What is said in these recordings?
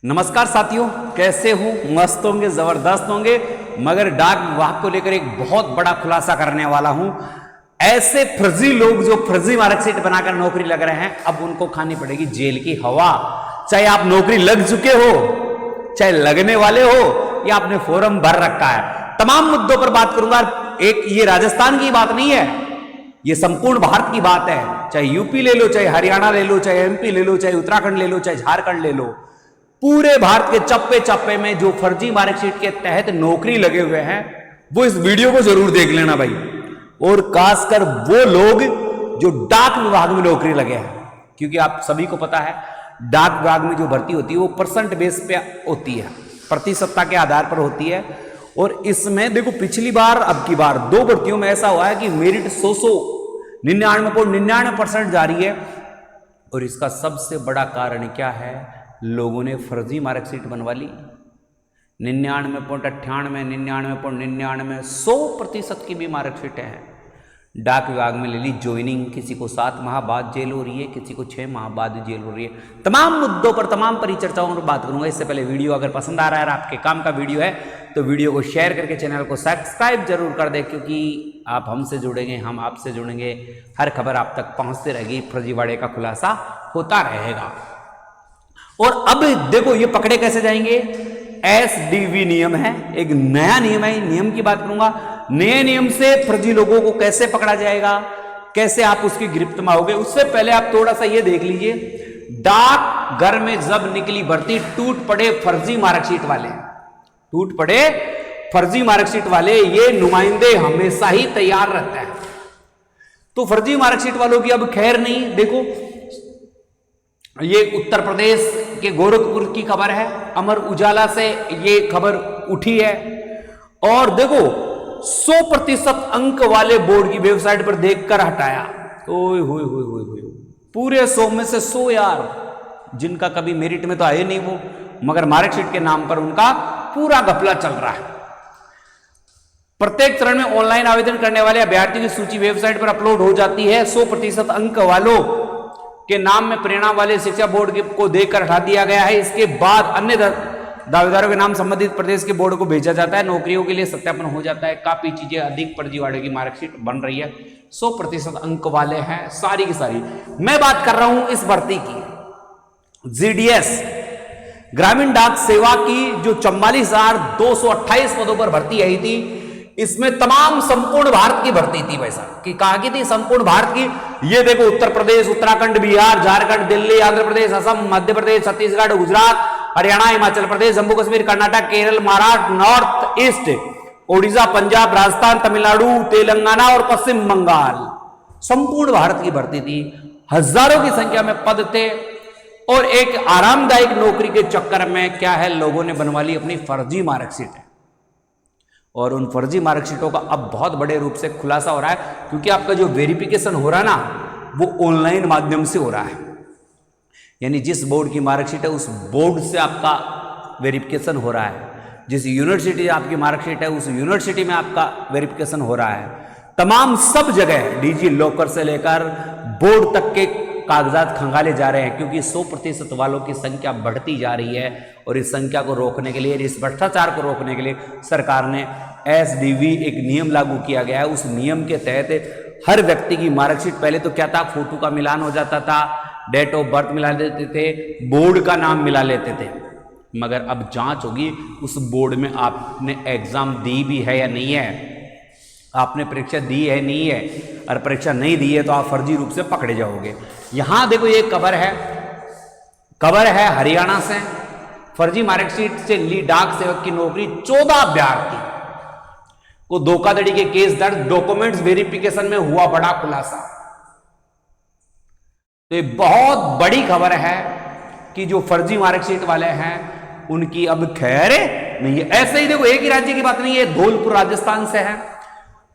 नमस्कार साथियों, कैसे हो? मस्त होंगे, जबरदस्त होंगे। मगर डाक विभाग को लेकर एक बहुत बड़ा खुलासा करने वाला हूं। ऐसे फर्जी लोग जो फर्जी मार्कशीट बनाकर नौकरी लग रहे हैं, अब उनको खानी पड़ेगी जेल की हवा। चाहे आप नौकरी लग चुके हो, चाहे लगने वाले हो, या आपने फॉर्म भर रखा है। तमाम मुद्दों पर बात करूंगा। एक ये राजस्थान की बात नहीं है, ये संपूर्ण भारत की बात है। चाहे यूपी ले लो, चाहे हरियाणा ले लो, चाहे एमपी ले लो, चाहे उत्तराखंड ले लो, चाहे झारखंड ले लो। पूरे भारत के चप्पे चप्पे में जो फर्जी मार्कशीट के तहत नौकरी लगे हुए हैं, वो इस वीडियो को जरूर देख लेना भाई। और खासकर वो लोग जो डाक विभाग में नौकरी लगे हैं, क्योंकि आप सभी को पता है डाक विभाग में जो भर्ती होती है वो परसेंट बेस पे होती है, प्रतिशतता के आधार पर होती है। और इसमें देखो, पिछली बार अब की बार 2 भर्तियों में ऐसा हुआ है कि मेरिट 99.99% जारी है। और इसका सबसे बड़ा कारण क्या है? लोगों ने फर्जी मार्कशीट बनवा ली। 99.98, 99.99, 100% की भी मार्कशीटें हैं। डाक विभाग में ले ली ज्वाइनिंग, किसी को 7 माह बाद जेल हो रही है, किसी को 6 माह बाद जेल हो रही है। तमाम मुद्दों पर, तमाम परिचर्चाओं पर बात करूंगा। इससे पहले वीडियो अगर पसंद आ रहा है, आपके काम का वीडियो है, तो वीडियो को शेयर करके चैनल को सब्सक्राइब जरूर कर दे, क्योंकि आप हमसे जुड़ेंगे, हम आपसे जुड़ेंगे। हर खबर आप तक पहुंचते रहेगी, फर्जीवाड़े का खुलासा होता रहेगा। और अब देखो, ये पकड़े कैसे जाएंगे? SDV नियम है, एक नया नियम है। नियम की बात करूंगा। नए नियम से फर्जी लोगों को कैसे पकड़ा जाएगा, कैसे आप उसकी गिरफ्त में आओगे। उससे पहले आप थोड़ा सा ये देख लीजिए, डाक घर में जब निकली भर्ती, टूट पड़े फर्जी मार्कशीट वाले, टूट पड़े फर्जी मार्कशीट वाले। ये नुमाइंदे हमेशा ही तैयार रहते हैं। तो फर्जी मार्कशीट वालों की अब खैर नहीं। देखो, ये उत्तर प्रदेश के गोरखपुर की खबर है, अमर उजाला से ये खबर उठी है। और देखो, 100% अंक वाले बोर्ड की वेबसाइट पर देखकर हटाया। ओए होए होए होए होए, पूरे 100 में से 100 यार, जिनका कभी मेरिट में तो आए नहीं वो, मगर मार्कशीट के नाम पर उनका पूरा घपला चल रहा है। प्रत्येक चरण में ऑनलाइन आवेदन करने वाले अभ्यर्थियों की सूची वेबसाइट पर अपलोड हो जाती है। 100% अंक वालों के नाम में परिणाम वाले शिक्षा बोर्ड को देकर हटा दिया गया है। इसके बाद अन्य दावेदारों के नाम संबंधित प्रदेश के बोर्ड को भेजा जाता है। नौकरियों के लिए सत्यापन हो जाता है। काफी चीजें अधिक फर्जीवाड़े की मार्कशीट बन रही है। 100% अंक वाले हैं सारी की सारी। मैं बात कर रहा हूं इस भर्ती की, GDS ग्रामीण डाक सेवा की, जो 44,228 पदों पर भर्ती आई थी। इसमें तमाम संपूर्ण भारत की भर्ती थी भाई साहब। कि कहां की थी? संपूर्ण भारत की। ये देखो, उत्तर प्रदेश, उत्तराखंड, बिहार, झारखंड, दिल्ली, आंध्र प्रदेश, असम, मध्य प्रदेश, छत्तीसगढ़, गुजरात, हरियाणा, हिमाचल प्रदेश, जम्मू कश्मीर, कर्नाटक, केरल, महाराष्ट्र, नॉर्थ ईस्ट, ओडिशा, पंजाब, राजस्थान, तमिलनाडु, तेलंगाना और पश्चिम बंगाल। संपूर्ण भारत की भर्ती थी। हजारों की संख्या में पद थे। और एक आरामदायक नौकरी के चक्कर में क्या है, लोगों ने बनवा ली अपनी फर्जी मार्कशीट। और उन फर्जी मार्कशीटों का अब बहुत बड़े रूप से खुलासा हो रहा है, क्योंकि आपका जो वेरिफिकेशन हो रहा है ना, वो ऑनलाइन माध्यम से हो रहा है। यानी जिस बोर्ड की मार्कशीट है, उस बोर्ड से आपका वेरिफिकेशन हो रहा है। जिस यूनिवर्सिटी आपकी मार्कशीट है, उस यूनिवर्सिटी में आपका वेरिफिकेशन हो रहा है। तमाम सब जगह डिजी लॉकर से लेकर बोर्ड तक के कागजात खंगाले जा रहे हैं, क्योंकि 100% वालों की संख्या बढ़ती जा रही है। और इस संख्या को रोकने के लिए, इस भ्रष्टाचार को रोकने के लिए सरकार ने SDV एक नियम लागू किया गया है। उस नियम के तहत हर व्यक्ति की मार्कशीट, पहले तो क्या था, फोटो का मिलान हो जाता था, डेट ऑफ बर्थ मिला लेते थे, बोर्ड का नाम मिला लेते थे। मगर अब जांच होगी उस बोर्ड में आपने एग्जाम दी भी है या नहीं है, आपने परीक्षा दी है नहीं है। और परीक्षा नहीं दी है तो आप फर्जी रूप से पकड़े जाओगे। यहां देखो, ये खबर है हरियाणा से। फर्जी मार्कशीट से ली डाक सेवक की नौकरी, 14 अभ्यर्थी को धोखाधड़ी के केस दर्ज, डॉक्यूमेंट्स वेरिफिकेशन में हुआ बड़ा खुलासा। तो ये बहुत बड़ी खबर है कि जो फर्जी मार्कशीट वाले हैं उनकी अब खैर नहीं है। ऐसे ही देखो, एक ही राज्य की बात नहीं है, धौलपुर राजस्थान से है।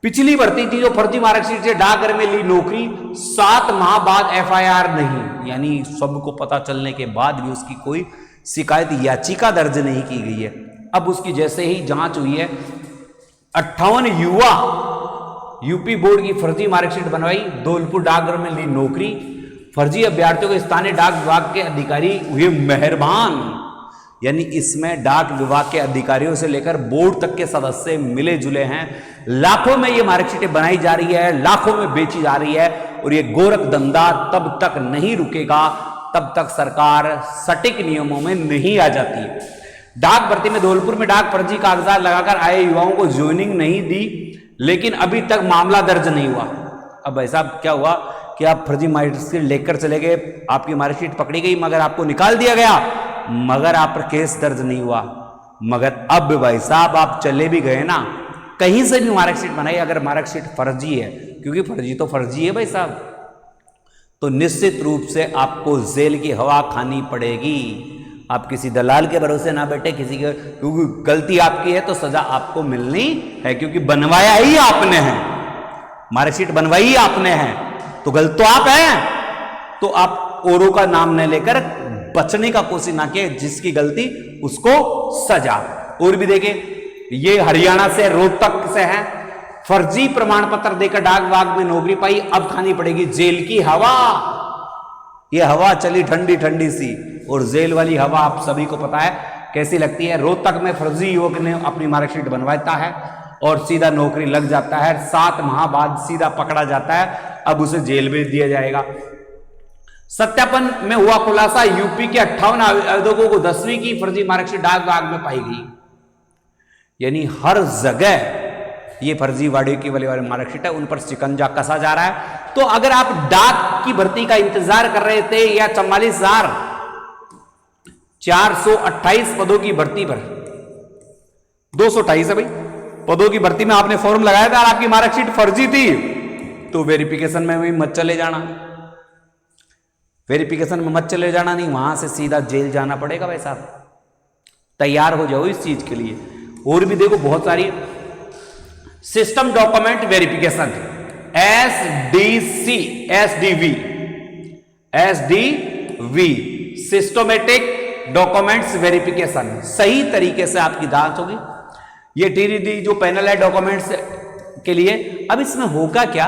पिछली भर्ती थी जो फर्जी मार्कशीट से डाकघर में ली नौकरी, 7 माह बाद FIR नहीं, यानी सबको पता चलने के बाद भी उसकी कोई शिकायत याचिका दर्ज नहीं की गई है। अब उसकी जैसे ही जांच हुई है, 58 युवा यूपी बोर्ड की फर्जी मार्कशीट बनवाई, धौलपुर डाकघर में ली नौकरी। फर्जी अभ्यर्थियों को स्थानीय डाक विभाग के अधिकारी हुए मेहरबान। यानी इसमें डाक विभाग के अधिकारियों से लेकर बोर्ड तक के सदस्य मिले जुले हैं। लाखों में ये मार्कशीटें बनाई जा रही है, लाखों में बेची जा रही है और ये गोरख धंधा तब तक नहीं रुकेगा तब तक सरकार सटीक नियमों में नहीं आ जाती। डाक भर्ती में धौलपुर में डाक फर्जी कागजात लगाकर आए युवाओं को ज्वाइनिंग नहीं दी, लेकिन अभी तक मामला दर्ज नहीं हुआ। अब भाई साहब क्या हुआ कि आप फर्जी मार्कशीट लेकर चले गए, आपकी मार्कशीट पकड़ी गई मगर आपको निकाल दिया गया, मगर आप पर केस दर्ज नहीं हुआ। मगर अब भाई साहब आप चले भी गए ना, कहीं से भी मार्कशीट बनाई, अगर मार्कशीट फर्जी है, क्योंकि फर्जी तो फर्जी है भाई साहब, तो निश्चित रूप से आपको जेल की हवा खानी पड़ेगी। आप किसी दलाल के भरोसे ना बैठे, किसी के, क्योंकि गलती आपकी है तो सजा आपको मिलनी है, क्योंकि बनवाया ही आपने है, मार्कशीट बनवाई ही आपने है, तो गलत तो आप हैं। तो आप औरों का नाम न लेकर बचने का कोशिश ना किए, जिसकी गलती उसको सजा। और भी देखिए, ये हरियाणा से रोहतक से है, फर्जी प्रमाण पत्र देकर डाक विभाग में नौकरी पाई, अब खानी पड़ेगी जेल की हवा। ये हवा चली ठंडी ठंडी सी, और जेल वाली हवा आप सभी को पता है कैसी लगती है। रोहतक में फर्जी युवक ने अपनी मार्कशीट बनवाता है और सीधा नौकरी लग जाता है, 7 माह बाद सीधा पकड़ा जाता है, अब उसे जेल भेज दिया जाएगा। सत्यापन में हुआ खुलासा, यूपी के 58 आवेदकों को 10वीं की फर्जी मार्कशीट डाक विभाग में पाई गई। यानी हर जगह ये फर्जीवाड़े की वाली मार्कशीट है, उन पर शिकंजा कसा जा रहा है। तो अगर आप डाक की भर्ती का इंतजार कर रहे थे या 44,428 पदों की भर्ती पर, 228 है भाई पदों की भर्ती में आपने फॉर्म लगाया था और आपकी मार्कशीट फर्जी थी, तो वेरिफिकेशन में भी मत चले जाना, वेरिफिकेशन में मत चले जाना, नहीं वहां से सीधा जेल जाना पड़ेगा भाई साहब। तैयार हो जाओ इस चीज के लिए। और भी देखो बहुत सारी, system document verification, SDV, systematic documents verification, सही तरीके से आपकी जांच होगी। ये टीडीडी जो पैनल है डॉक्यूमेंट्स के लिए, अब इसमें होगा क्या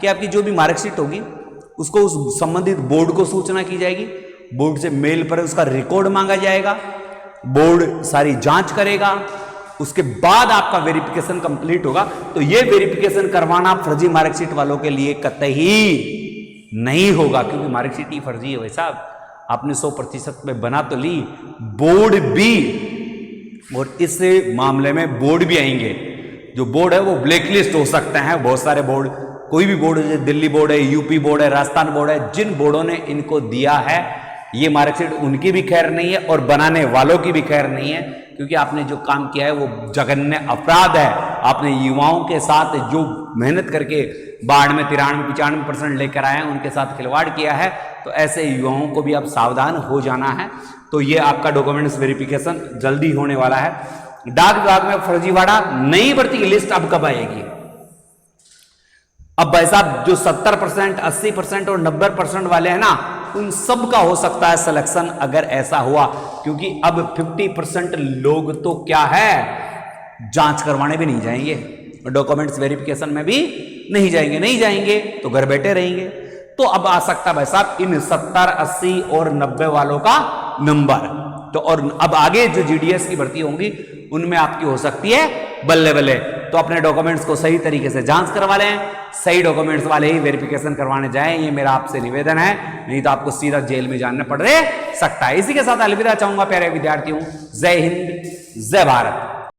कि आपकी जो भी मार्कशीट होगी उसको उस संबंधित बोर्ड को सूचना की जाएगी, बोर्ड से मेल पर उसका रिकॉर्ड मांगा जाएगा, बोर्ड सारी जांच करेगा, उसके बाद आपका वेरिफिकेशन कंप्लीट होगा। तो ये वेरिफिकेशन करवाना फर्जी मार्कशीट वालों के लिए कतई नहीं होगा, क्योंकि मार्कशीट ही फर्जी है भाई साहब। आपने 100% में बना तो ली, बोर्ड भी, और इस मामले में बोर्ड भी आएंगे। जो बोर्ड है वो ब्लैकलिस्ट हो सकते हैं, बहुत सारे बोर्ड, कोई भी बोर्ड है, दिल्ली बोर्ड है, यूपी बोर्ड है, राजस्थान बोर्ड है, जिन बोर्डों ने इनको दिया है ये मार्कशीट, उनकी भी खैर नहीं है और बनाने वालों की भी खैर नहीं है, क्योंकि आपने जो काम किया है वो जघन्य अपराध है। आपने युवाओं के साथ जो मेहनत करके बाढ़ में 93-95% लेकर आए हैं, उनके साथ खिलवाड़ किया है, तो ऐसे युवाओं को भी अब सावधान हो जाना है। तो ये आपका डॉक्यूमेंट्स वेरिफिकेशन जल्दी होने वाला है। डाक विभाग में फर्जीवाड़ा, नई भर्ती की लिस्ट अब कब आएगी? अब भाई साहब जो 70%, 80% और 90% वाले हैं ना, उन सब का हो सकता है सिलेक्शन, अगर ऐसा हुआ, क्योंकि अब 50% लोग तो क्या है, जांच करवाने भी नहीं जाएंगे, डॉक्यूमेंट्स वेरिफिकेशन में भी नहीं जाएंगे तो घर बैठे रहेंगे। तो अब आ सकता है भाई साहब इन 70, 80 और 90 वालों का नंबर। तो और अब आगे जो जीडीएस की भर्ती होंगी उनमें आपकी हो सकती है बल्ले बल्ले। तो अपने डॉक्यूमेंट्स को सही तरीके से जांच करवा लें, सही डॉक्यूमेंट्स वाले ही वेरिफिकेशन करवाने जाएं, ये मेरा आपसे निवेदन है, नहीं तो आपको सीधा जेल में जाना पड़ सकता है। इसी के साथ अलविदा चाहूंगा प्यारे विद्यार्थियों। जय हिंद, जय भारत।